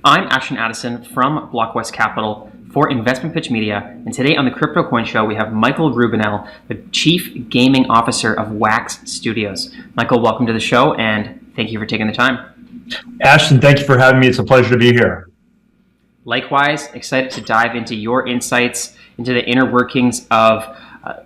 I'm Ashton Addison from Blockwest Capital for Investment Pitch Media, and today on the Crypto Coin Show we have Michael Rubinell, the Chief Gaming Officer of Wax Studios. Michael, welcome to the show, and thank you for taking the time. Ashton, thank you for having me. It's a pleasure to be here. Likewise, excited to dive into your insights into the inner workings of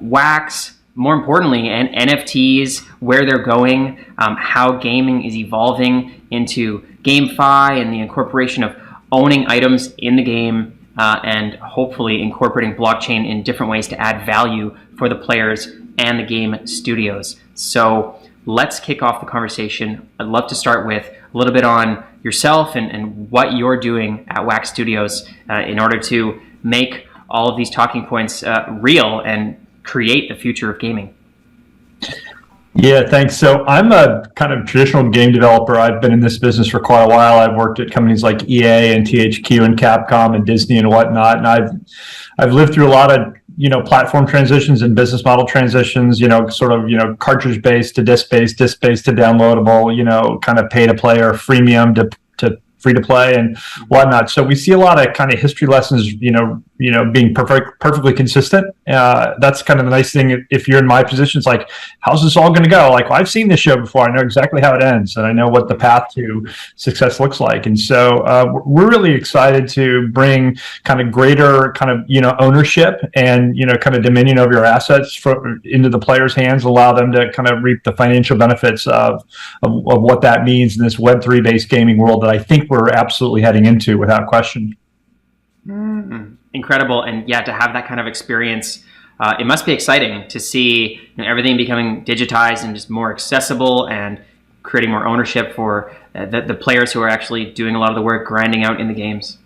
Wax, more importantly, and NFTs, where they're going, how gaming is evolving into GameFi and the incorporation of owning items in the game, and hopefully incorporating blockchain in different ways to add value for the players and the game studios. So let's kick off the conversation. I'd love to start with a little bit on yourself and what you're doing at Wax Studios in order to make all of these talking points real and create the future of gaming. Yeah, thanks. So I'm a kind of traditional game developer. I've been in this business for quite a while. I've worked at companies like EA and THQ and Capcom and Disney and whatnot. And I've lived through a lot of, platform transitions and business model transitions, cartridge based to disc based to downloadable, kind of pay to play or freemium to free to play and whatnot. So we see a lot of kind of history lessons, being perfectly consistent. That's kind of the nice thing. If you're in my position, it's like, how's this all going to go? Like, well, I've seen this show before. I know exactly how it ends, and I know what the path to success looks like. And so we're really excited to bring kind of greater kind of, ownership and, kind of dominion over your assets into the players' hands, allow them to kind of reap the financial benefits of what that means in this Web3 based gaming world that I think we're absolutely heading into without question. Incredible. And yeah, to have that kind of experience, it must be exciting to see everything becoming digitized and just more accessible and creating more ownership for the players who are actually doing a lot of the work grinding out in the games.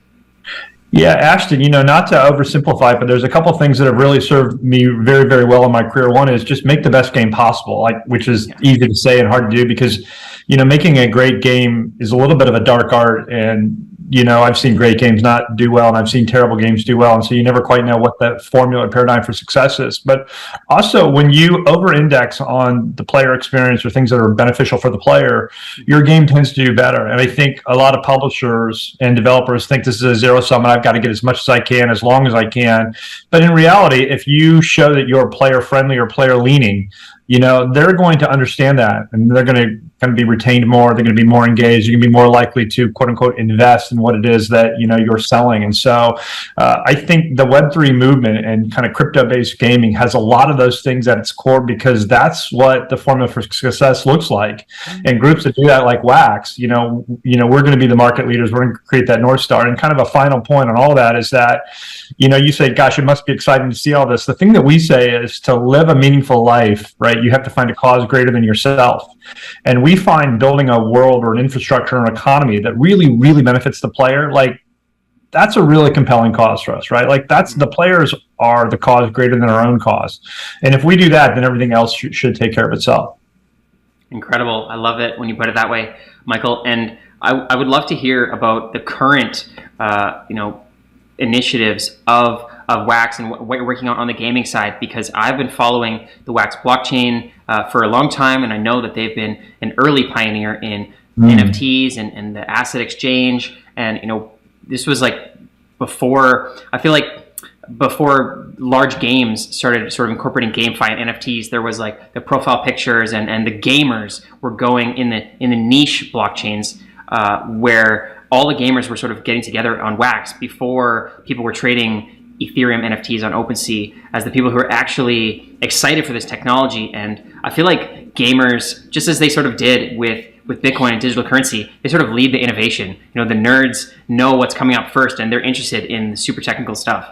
Yeah, Ashton, not to oversimplify, but there's a couple of things that have really served me very, very well in my career. One is just make the best game possible, which is easy to say and hard to do because, making a great game is a little bit of a dark art. And, I've seen great games not do well, and I've seen terrible games do well. And so you never quite know what that formula or paradigm for success is. But also, when you over-index on the player experience or things that are beneficial for the player, your game tends to do better. And I think a lot of publishers and developers think this is a zero-sum, and I've got to get as much as I can, as long as I can. But in reality, if you show that you're player-friendly or player-leaning, they're going to understand that, and they're going to kind of be retained more. They're going to be more engaged. You're going to be more likely to, quote unquote, invest in what it is that, you're selling. And so I think the Web3 movement and kind of crypto-based gaming has a lot of those things at its core, because that's what the formula for success looks like. And groups that do that, like Wax, we're going to be the market leaders. We're going to create that North Star. And kind of a final point on all of that is that, you say, gosh, it must be exciting to see all this. The thing that we say is to live a meaningful life, right? You have to find a cause greater than yourself. And we find building a world or an infrastructure or an economy that really, really benefits the player, that's a really compelling cause for us, right? That's the players are the cause greater than our own cause. And if we do that, then everything else should take care of itself. Incredible. I love it when you put it that way, Michael. And I would love to hear about the current, initiatives of Wax and what you're working on the gaming side, because I've been following the Wax blockchain for a long time, and I know that they've been an early pioneer in NFTs and the asset exchange. And this was before large games started sort of incorporating GameFi and NFTs. There was the profile pictures, and the gamers were going in the niche blockchains where all the gamers were sort of getting together on Wax before people were trading Ethereum NFTs on OpenSea as the people who are actually excited for this technology. And I feel like gamers, just as they sort of did with Bitcoin and digital currency, they sort of lead the innovation. The nerds know what's coming up first, and they're interested in the super technical stuff.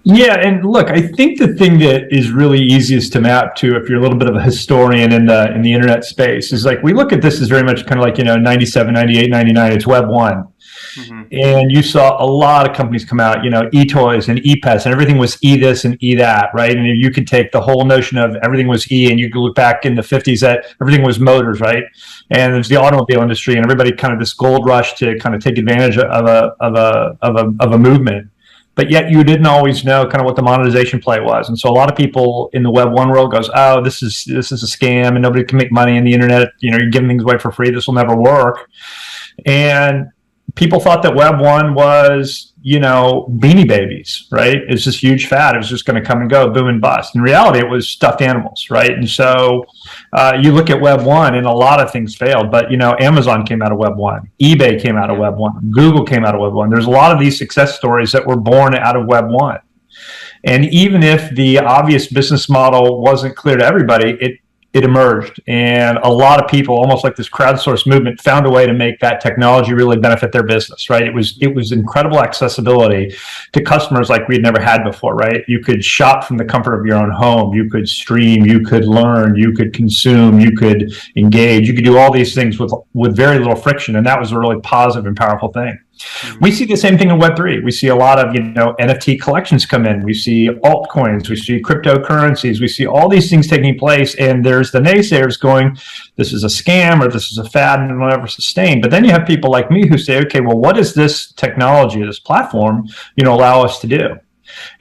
Yeah, and look, I think the thing that is really easiest to map to, if you're a little bit of a historian in the internet space, is we look at this as very much kind of 97, 98, 99, it's Web 1. Mm-hmm. And you saw a lot of companies come out, eToys and ePets, and everything was E this and E that, right? And you could take the whole notion of everything was E, and you could look back in the 50s that everything was motors, right? And there's the automobile industry, and everybody kind of this gold rush to kind of take advantage of a movement. But yet you didn't always know kind of what the monetization play was. And so a lot of people in the Web 1 world goes, oh, this is a scam and nobody can make money in the internet. You're giving things away for free. This will never work. And people thought that Web 1 was, Beanie Babies, right? It's this huge fad. It was just going to come and go, boom and bust. In reality, it was stuffed animals, right? And so you look at Web 1 and a lot of things failed, but, Amazon came out of Web 1, eBay came out of Web 1, Google came out of Web 1. There's a lot of these success stories that were born out of Web 1. And even if the obvious business model wasn't clear to everybody, it emerged, and a lot of people, almost like this crowdsourced movement, found a way to make that technology really benefit their business, right? It was incredible accessibility to customers like we had never had before, right? You could shop from the comfort of your own home, you could stream, you could learn, you could consume, you could engage, you could do all these things with very little friction, and that was a really positive and powerful thing. We see the same thing in Web3. We see a lot of, NFT collections come in. We see altcoins. We see cryptocurrencies. We see all these things taking place. And there's the naysayers going, this is a scam or this is a fad and will never sustain. But then you have people like me who say, okay, well, what does this technology, this platform, allow us to do?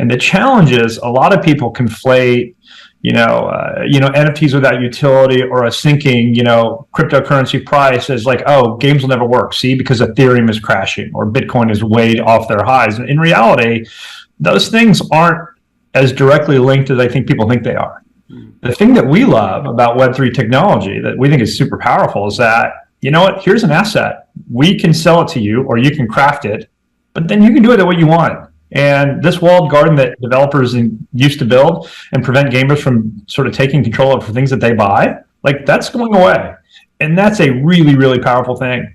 And the challenge is a lot of people conflate NFTs without utility or a sinking, cryptocurrency price as like, oh, games will never work. See, because Ethereum is crashing or Bitcoin is way off their highs. In reality, those things aren't as directly linked as I think people think they are. The thing that we love about Web3 technology that we think is super powerful is that, here's an asset. We can sell it to you or you can craft it, but then you can do it the way you want. And this walled garden that developers used to build and prevent gamers from sort of taking control of for things that they buy, like that's going away. And that's a really, really powerful thing.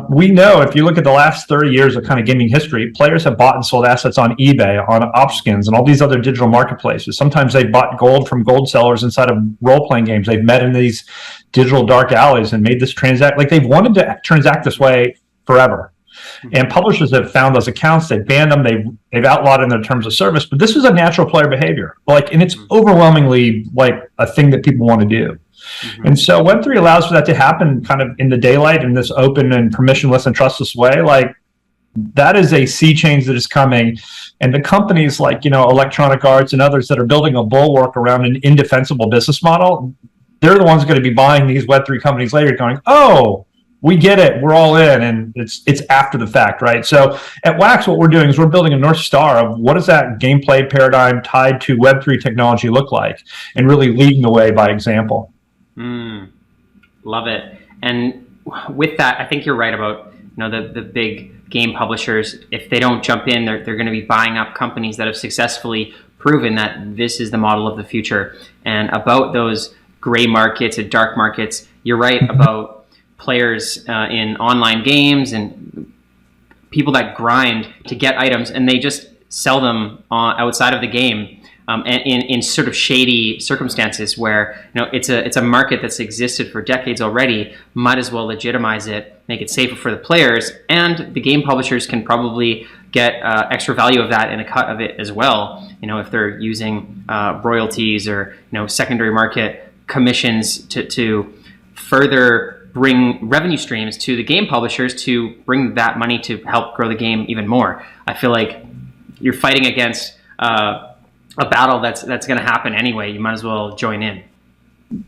We know if you look at the last 30 years of kind of gaming history, players have bought and sold assets on eBay, on Opskins, and all these other digital marketplaces. Sometimes they bought gold from gold sellers inside of role-playing games. They've met in these digital dark alleys and made this transact. Like they've wanted to transact this way forever. And publishers have found those accounts, they've banned them, they've outlawed in their terms of service, but this is a natural player behavior. And it's overwhelmingly like a thing that people want to do. And so Web3 allows for that to happen kind of in the daylight in this open and permissionless and trustless way. Like that is a sea change that is coming. And the companies like, Electronic Arts and others that are building a bulwark around an indefensible business model, they're the ones going to be buying these Web3 companies later going, oh, we get it, we're all in, and it's after the fact, right? So at Wax, what we're doing is we're building a North Star of what does that gameplay paradigm tied to Web3 technology look like, and really leading the way by example. Love it. And with that, I think you're right about the big game publishers. If they don't jump in, they're going to be buying up companies that have successfully proven that this is the model of the future. And about those gray markets and dark markets, you're right about players in online games and people that grind to get items and they just sell them outside of the game and in sort of shady circumstances where it's a market that's existed for decades already. Might as well legitimize it, make it safer for the players, and the game publishers can probably get extra value of that and a cut of it as well, if they're using royalties or secondary market commissions to further bring revenue streams to the game publishers to bring that money to help grow the game even more. I feel like you're fighting against a battle that's going to happen anyway. You might as well join in.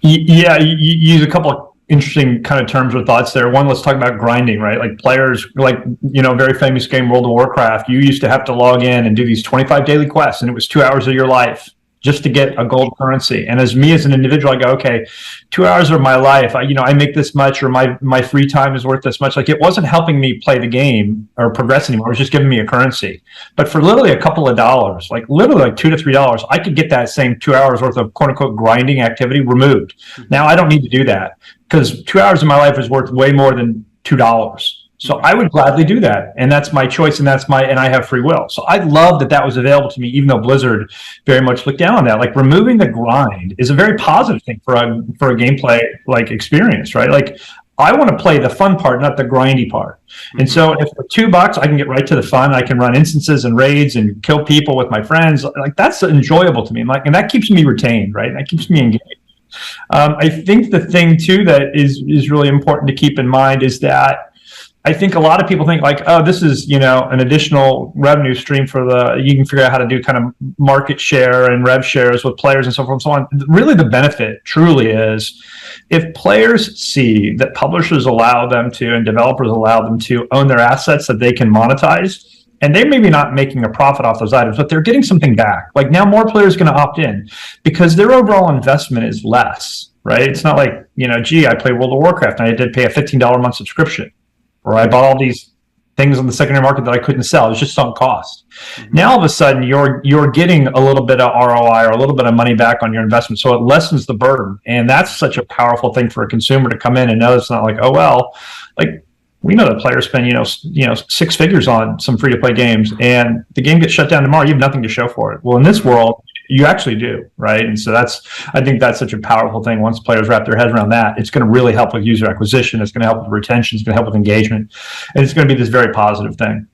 Yeah, you use a couple of interesting kind of terms or thoughts there. One, let's talk about grinding, right? Like players, like, very famous game, World of Warcraft, you used to have to log in and do these 25 daily quests, and it was 2 hours of your life just to get a gold currency. And as me as an individual, I go, okay, 2 hours of my life, I make this much, or my free time is worth this much. Like it wasn't helping me play the game or progress anymore. It was just giving me a currency. But for literally a couple of dollars, like literally like $2 to $3, I could get that same 2 hours worth of quote unquote grinding activity removed. Now I don't need to do that because 2 hours of my life is worth way more than $2. So I would gladly do that, and that's my choice, and I have free will. So I love that was available to me, even though Blizzard very much looked down on that. Like removing the grind is a very positive thing for a gameplay like experience, right? Like I want to play the fun part, not the grindy part. And so if for $2 I can get right to the fun, I can run instances and raids and kill people with my friends. Like that's enjoyable to me, and that keeps me retained, right? And that keeps me engaged. I think the thing too that is really important to keep in mind is that I think a lot of people think like, oh, this is, an additional revenue stream you can figure out how to do kind of market share and rev shares with players and so forth and so on. Really, the benefit truly is if players see that publishers allow them to and developers allow them to own their assets that they can monetize, and they may be not making a profit off those items, but they're getting something back. Like now more players are going to opt in because their overall investment is less, right? It's not like, gee, I play World of Warcraft and I did pay a $15 a month subscription, or I bought all these things on the secondary market that I couldn't sell. It's just sunk cost. Mm-hmm. Now all of a sudden you're getting a little bit of ROI or a little bit of money back on your investment. So it lessens the burden. And that's such a powerful thing for a consumer to come in and know it's not like, oh, well, like we know that players spend, six figures on some free to play games and the game gets shut down tomorrow. You have nothing to show for it. Well, in this world, you actually do, right? And so I think that's such a powerful thing. Once players wrap their heads around that, it's going to really help with user acquisition. It's going to help with retention. It's going to help with engagement. And it's going to be this very positive thing.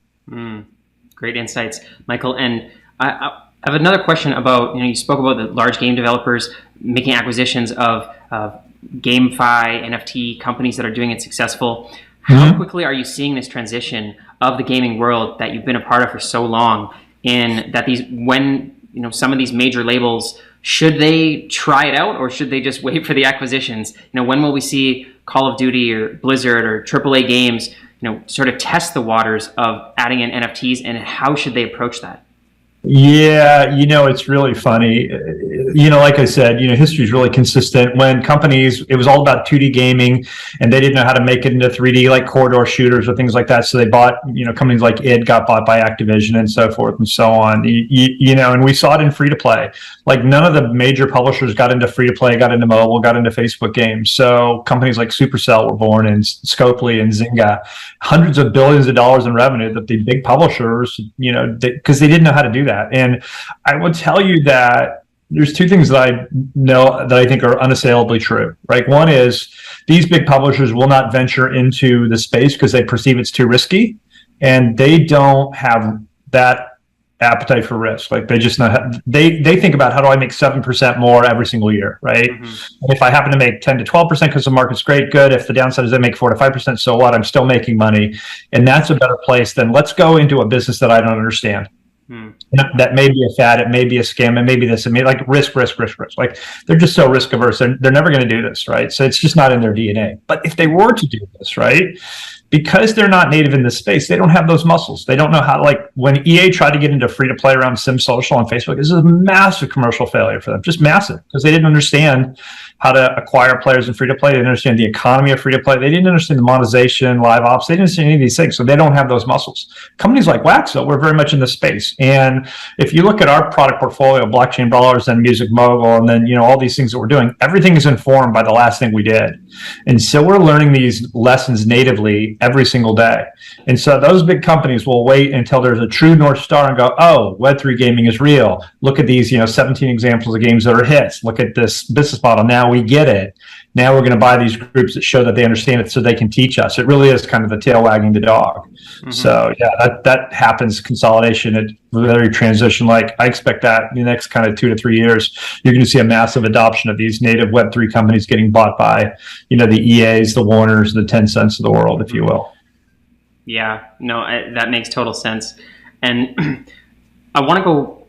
Great insights, Michael. And I have another question about, you spoke about the large game developers making acquisitions of GameFi, NFT companies that are doing it successful. How quickly are you seeing this transition of the gaming world that you've been a part of for so long, in that when some of these major labels, should they try it out or should they just wait for the acquisitions? When will we see Call of Duty or Blizzard or AAA games, sort of test the waters of adding in NFTs, and how should they approach that? Yeah, it's really funny. Like I said, history is really consistent. When companies, it was all about 2D gaming and they didn't know how to make it into 3D, like corridor shooters or things like that. So they bought, companies like id got bought by Activision and so forth and so on. And we saw it in free to play. Like none of the major publishers got into free to play, got into mobile, got into Facebook games. So companies like Supercell were born, and Scopely and Zynga, hundreds of billions of dollars in revenue that the big publishers, because they didn't know how to do that. And I will tell you that there's two things that I know that I think are unassailably true, right? One is these big publishers will not venture into the space because they perceive it's too risky, and they don't have that appetite for risk. Like they just not they think about, how do I make 7% more every single year, right? And if I happen to make 10 to 12% because the market's great, good. If the downside is I make 4 to 5%, so what? I'm still making money, and that's a better place than let's go into a business that I don't understand. That may be a fad, it may be a scam, it may be this, it may like risk. Like they're just so risk averse. They're never going to do this, right? So it's just not in their DNA. But if they were to do this, right, because they're not native in this space, they don't have those muscles. They don't know how, like when EA tried to get into free to play around Sim Social on Facebook, this is a massive commercial failure for them, just massive, because they didn't understand how to acquire players in free to play. They didn't understand the economy of free to play. They didn't understand the monetization, live ops. They didn't understand any of these things. So they don't have those muscles. Companies like Wax, though, we're very much in this space. And if you look at our product portfolio, blockchain brawlers and music mogul, and then, all these things that we're doing, everything is informed by the last thing we did. And so we're learning these lessons natively every single day. And so those big companies will wait until there's a true North Star and go, oh, Web3 gaming is real. Look at these, 17 examples of games that are hits. Look at this business model. Now we get it. Now we're going to buy these groups that show that they understand it so they can teach us. It really is kind of the tail wagging the dog. So yeah, that happens, consolidation at very transition. Like I expect that in the next kind of 2 to 3 years, you're going to see a massive adoption of these native Web3 companies getting bought by, the EAs, the Warners, the Tencents of the world, if you will. Yeah, no, that makes total sense. And I want to go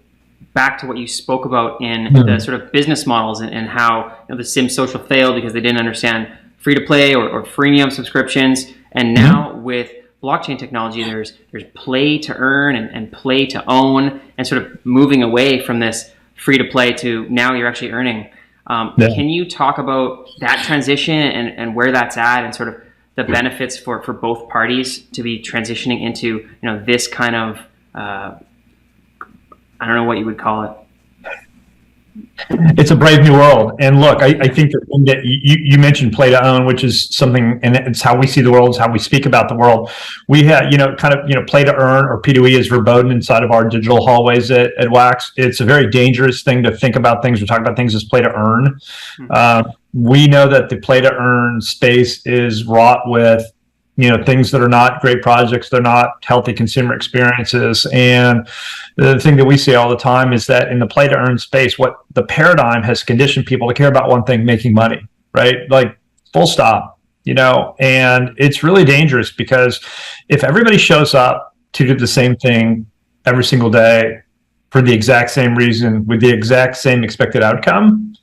back to what you spoke about in the sort of business models and how the Sim Social failed because they didn't understand free to play or freemium subscriptions. And now with blockchain technology, there's play to earn and play to own, and sort of moving away from this free to play to now you're actually earning. Can you talk about that transition and where that's at, and sort of the benefits for both parties to be transitioning into this kind of I don't know what you would call it. It's a brave new world. And look, I think that you mentioned play to own, which is something, and it's how we see the world, it's how we speak about the world. We have, play to earn, or P2E, is verboten inside of our digital hallways at Wax. It's a very dangerous thing to think about things or talk about things as play to earn. We know that the play to earn space is wrought with things that are not great projects. They're not healthy consumer experiences. And the thing that we see all the time is that in the play to earn space, what the paradigm has conditioned people to care about one thing: making money, right? Like full stop. and it's really dangerous because if everybody shows up to do the same thing every single day for the exact same reason with the exact same expected outcome,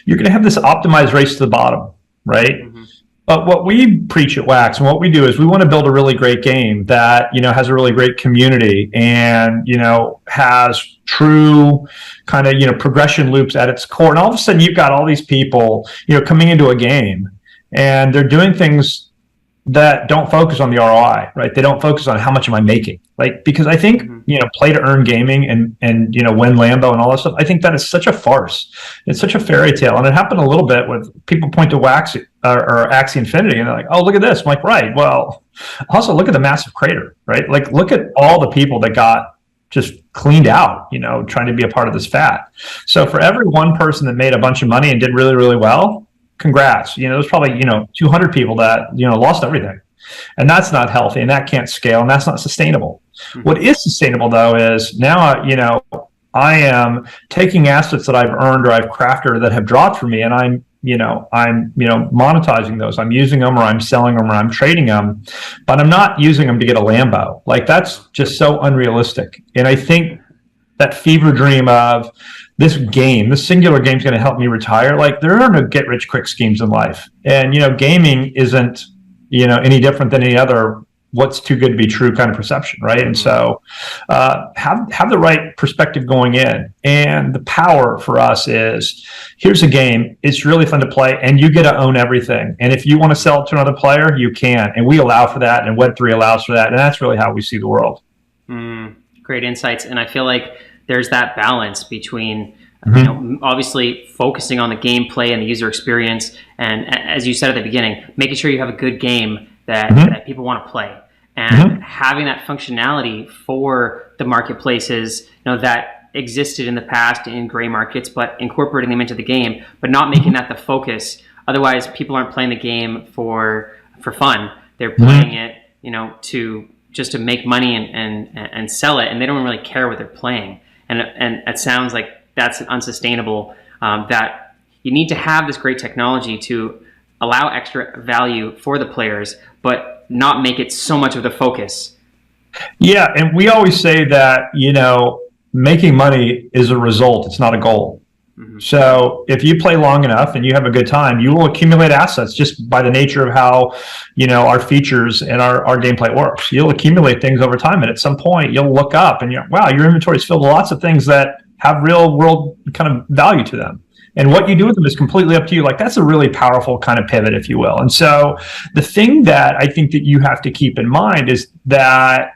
you're going to have this optimized race to the bottom, right? Mm-hmm. But what we preach at Wax and what we do is we want to build a really great game that, has a really great community and, has true kind of, progression loops at its core. And all of a sudden you've got all these people, coming into a game and they're doing things that don't focus on the ROI, right? They don't focus on how much am I making, because I think, play to earn gaming and win Lambo and all that stuff. I think that is such a farce. It's such a fairy tale. And it happened a little bit with people point to Wax or Axie Infinity and they're like, oh, look at this. I'm like, right. Well, also look at the massive crater, right? Like look at all the people that got just cleaned out, trying to be a part of this fad. So for every one person that made a bunch of money and did really, really well, congrats. There's probably, 200 people that, lost everything. And that's not healthy and that can't scale and that's not sustainable. Mm-hmm. What is sustainable though is now, I am taking assets that I've earned or I've crafted or that have dropped for me and I'm monetizing those. I'm using them or I'm selling them or I'm trading them, but I'm not using them to get a Lambo. Like that's just so unrealistic. And I think that fever dream of this singular game is going to help me retire. Like there are no get rich quick schemes in life. And, gaming isn't, any different than any other what's too good to be true kind of perception, right? And so have the right perspective going in. And the power for us is, here's a game, it's really fun to play, and you get to own everything. And if you want to sell it to another player, you can. And we allow for that, and Web3 allows for that. And that's really how we see the world. Great insights. And I feel like there's that balance between obviously focusing on the gameplay and the user experience, and as you said at the beginning, making sure you have a good game that people want to play, and having that functionality for the marketplaces that existed in the past in gray markets, but incorporating them into the game, but not making that the focus. Otherwise, people aren't playing the game for fun. They're playing it, to just to make money and sell it, and they don't really care what they're playing. And it sounds like that's unsustainable. That you need to have this great technology to allow extra value for the players, but not make it so much of the focus. Yeah, and we always say that, making money is a result, it's not a goal. So if you play long enough and you have a good time, you will accumulate assets just by the nature of how, our features and our gameplay works. You'll accumulate things over time, and at some point you'll look up and wow, your inventory is filled with lots of things that have real world kind of value to them. And what you do with them is completely up to you. Like that's a really powerful kind of pivot, if you will. And so the thing that I think that you have to keep in mind is that,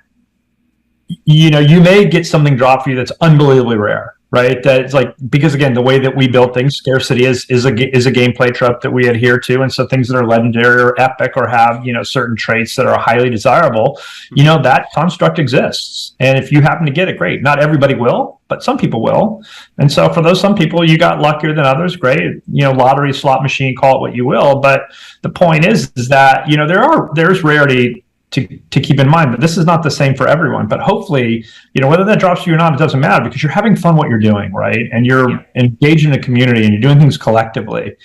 you may get something dropped for you that's unbelievably rare, right? That it's like, because again, the way that we build things, scarcity is a gameplay trope that we adhere to. And so things that are legendary or epic or have, certain traits that are highly desirable, that construct exists. And if you happen to get it, great. Not everybody will, but some people will. And so for those, some people, you got luckier than others, great. Lottery, slot machine, call it what you will. But the point is that, there's rarity to keep in mind, but this is not the same for everyone. But hopefully, whether that drops you or not, it doesn't matter because you're having fun what you're doing, right? And you're engaged in a community and you're doing things collectively.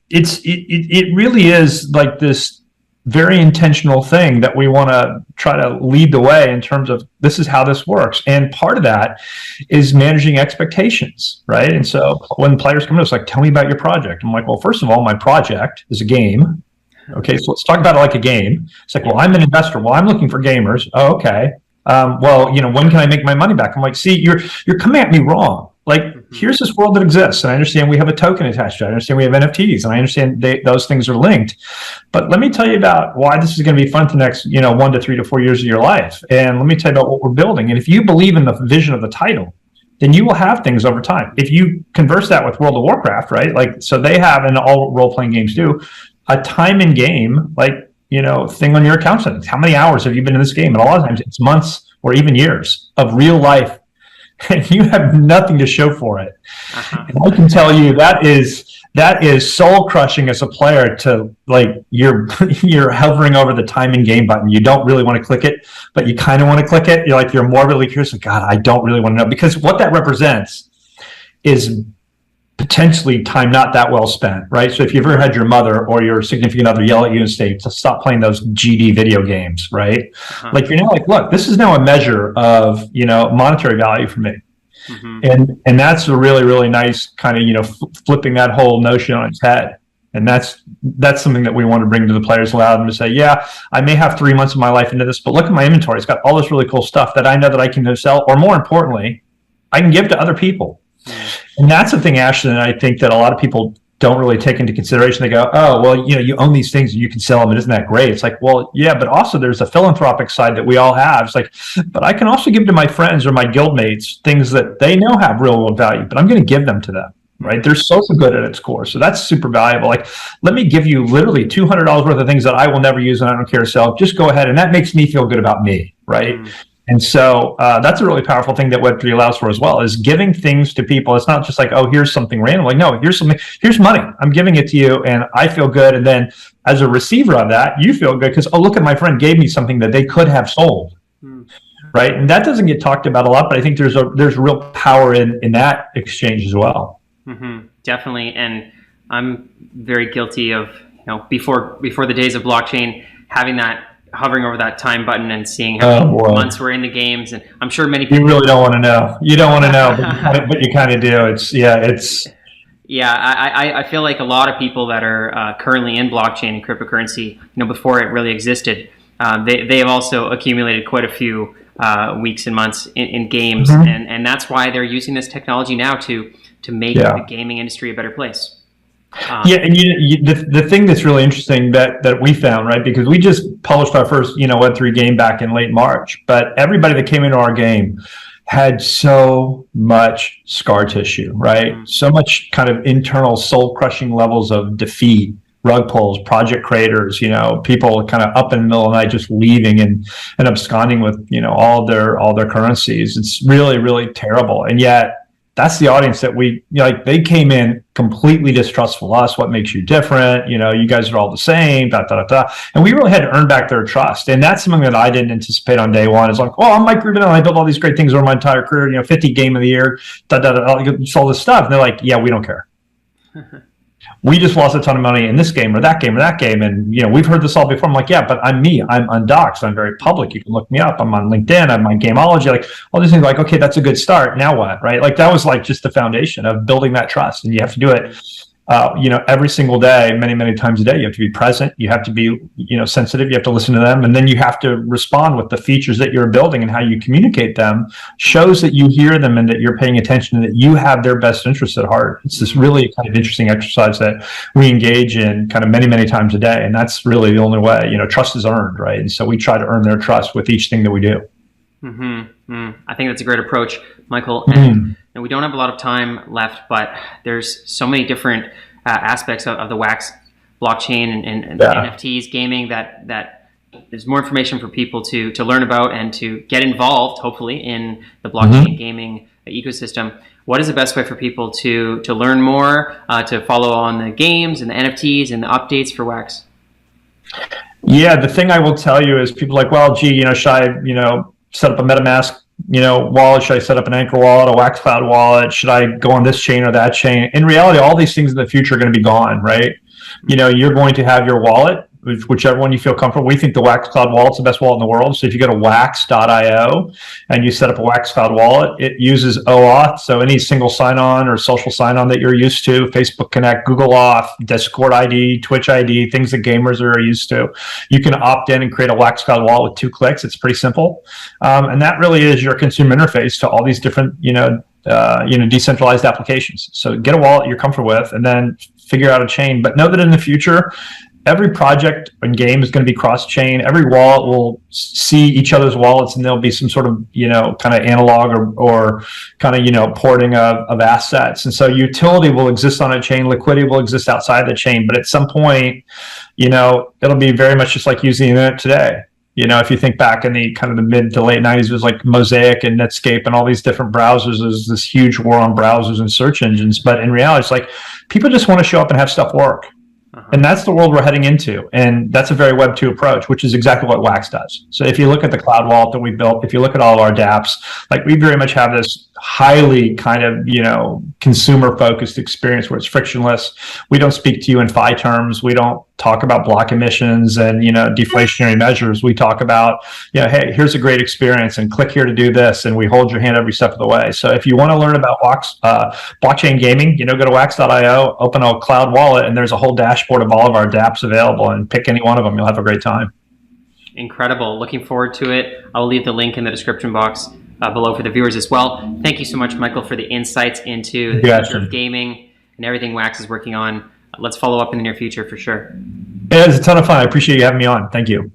It really is like this very intentional thing that we want to try to lead the way in terms of this is how this works. And part of that is managing expectations, right? And so when players come to us like, tell me about your project. I'm like, well, first of all, my project is a game. Okay, so let's talk about it like a game. It's like, well, I'm an investor. Well, I'm looking for gamers. Oh, okay. Well, when can I make my money back? I'm like, see, you're coming at me wrong. Like, here's this world that exists, and I understand we have a token attached to it. I understand we have NFTs, and I understand those things are linked. But let me tell you about why this is going to be fun for the next, 1 to 3 to 4 years of your life. And let me tell you about what we're building. And if you believe in the vision of the title, then you will have things over time. If you converse that with World of Warcraft, right? Like, so they have, and all role-playing games do, a time in game, like, thing on your account settings. How many hours have you been in this game? And a lot of times it's months or even years of real life, and you have nothing to show for it. And I can tell you that is soul crushing as a player to like, you're hovering over the time in game button. You don't really want to click it, but you kind of want to click it. You're morbidly curious. Like, God, I don't really want to know, because what that represents is potentially time not that well spent, right? So if you've ever had your mother or your significant other yell at you and say to stop playing those GD video games, right? Like you're now like, look, this is now a measure of, you know, monetary value for me. And that's a really, really nice kind of, you know, flipping that whole notion on its head. And that's something that we want to bring to the players, allow them to say, yeah, I may have 3 months of my life into this, but look at my inventory. It's got all this really cool stuff that I know that I can sell, or more importantly, I can give to other people. And that's the thing, Ashton, and I think that a lot of people don't really take into consideration. They go, oh, well, you know, you own these things and you can sell them, and isn't that great? It's like, well, yeah, but also there's a philanthropic side that we all have. It's like, but I can also give to my friends or my guildmates things that they know have real world value, but I'm going to give them to them. Right? There's social good at its core. So that's super valuable. Like, let me give you literally $200 worth of things that I will never use and I don't care to sell. Just go ahead. And that makes me feel good about me. Right. And so that's a really powerful thing that Web3 allows for as well, is giving things to people. It's not just like, oh, here's something random. Like, no, here's money. I'm giving it to you and I feel good. And then as a receiver of that, you feel good because, oh, look at my friend gave me something that they could have sold. Right. And that doesn't get talked about a lot, but I think there's real power in that exchange as well. Definitely, and I'm very guilty of, you know, before the days of blockchain, having that hovering over that time button and seeing how many months we're in the games, and I'm sure many people. You really don't want to know. You don't want to know, but you kind of do. I feel like a lot of people that are currently in blockchain and cryptocurrency, you know, before it really existed, they have also accumulated quite a few weeks and months in games, and that's why they're using this technology now to make the gaming industry a better place. And the thing that's really interesting that we found, right, because we just published our first, you know, Web3 game back in late March, but everybody that came into our game had so much scar tissue, right? So much kind of internal soul crushing levels of defeat, rug pulls, project creators, you know, people kind of up in the middle of the night just leaving and absconding with, you know, all their currencies. It's really, really terrible. And yet that's the audience that we, you know, like, they came in completely distrustful of us. What makes you different? You know, you guys are all the same, And we really had to earn back their trust. And that's something that I didn't anticipate on day one. It's like, well, I'm Mike Rubinell. I built all these great things over my entire career, you know, 50 game of the year, all this stuff. And they're like, yeah, we don't care. We just lost a ton of money in this game or that game or that game. And, you know, we've heard this all before. I'm like, yeah, but I'm me. I'm undoxed. I'm very public. You can look me up. I'm on LinkedIn. I'm on Gameology. Like, all these things, like, okay, that's a good start. Now what, right? Like, that was like just the foundation of building that trust. And you have to do it, you know, every single day, many, many times a day. You have to be present. You have to be, you know, sensitive. You have to listen to them. And then you have to respond with the features that you're building, and how you communicate them shows that you hear them and that you're paying attention and that you have their best interests at heart. It's this really kind of interesting exercise that we engage in kind of many, many times a day. And that's really the only way, you know, trust is earned, right? And so we try to earn their trust with each thing that we do. I think that's a great approach, Michael. And we don't have a lot of time left, but there's so many different aspects of the Wax blockchain and NFTs, gaming, that there's more information for people to learn about and to get involved, hopefully, in the blockchain gaming ecosystem. What is the best way for people to learn more, to follow on the games and the NFTs and the updates for Wax? Yeah, the thing I will tell you is people are like, well, gee, you know, should I, you know, set up a MetaMask, you know, wallet? Should I set up an Anchor wallet, a Wax Cloud wallet? Should I go on this chain or that chain? In reality, all these things in the future are going to be gone, right? You know, you're going to have your wallet, whichever one you feel comfortable. We think the Wax Cloud wallet's the best wallet in the world. So if you go to wax.io and you set up a Wax Cloud wallet, it uses OAuth. So any single sign-on or social sign-on that you're used to, Facebook Connect, Google Auth, Discord ID, Twitch ID, things that gamers are used to, you can opt in and create a Wax Cloud wallet with 2 clicks. It's pretty simple. And that really is your consumer interface to all these different, decentralized applications. So get a wallet you're comfortable with and then figure out a chain. But know that in the future, every project and game is going to be cross-chain. Every wallet will see each other's wallets, and there'll be some sort of, kind of analog or kind of, porting of assets. And so utility will exist on a chain, liquidity will exist outside the chain. But at some point, it'll be very much just like using the internet today. If you think back in the kind of the mid to late 90s, it was like Mosaic and Netscape and all these different browsers. There's this huge war on browsers and search engines. But in reality, it's like people just want to show up and have stuff work. And that's the world we're heading into. And that's a very Web 2 approach, which is exactly what Wax does. So if you look at the cloud wallet that we built, if you look at all of our dApps, like we very much have this highly kind of, consumer focused experience where it's frictionless. We don't speak to you in FI terms. We don't talk about block emissions and, deflationary measures. We talk about, hey, here's a great experience and click here to do this. And we hold your hand every step of the way. So if you want to learn about blockchain gaming, go to wax.io, open a cloud wallet, and there's a whole dashboard of all of our dApps available, and pick any one of them. You'll have a great time. Incredible. Looking forward to it. I'll leave the link in the description box below for the viewers as well. Thank you so much, Michael, for the insights into the future of gaming and everything Wax is working on. Let's follow up in the near future for sure. Yeah, it was a ton of fun. I appreciate you having me on. Thank you.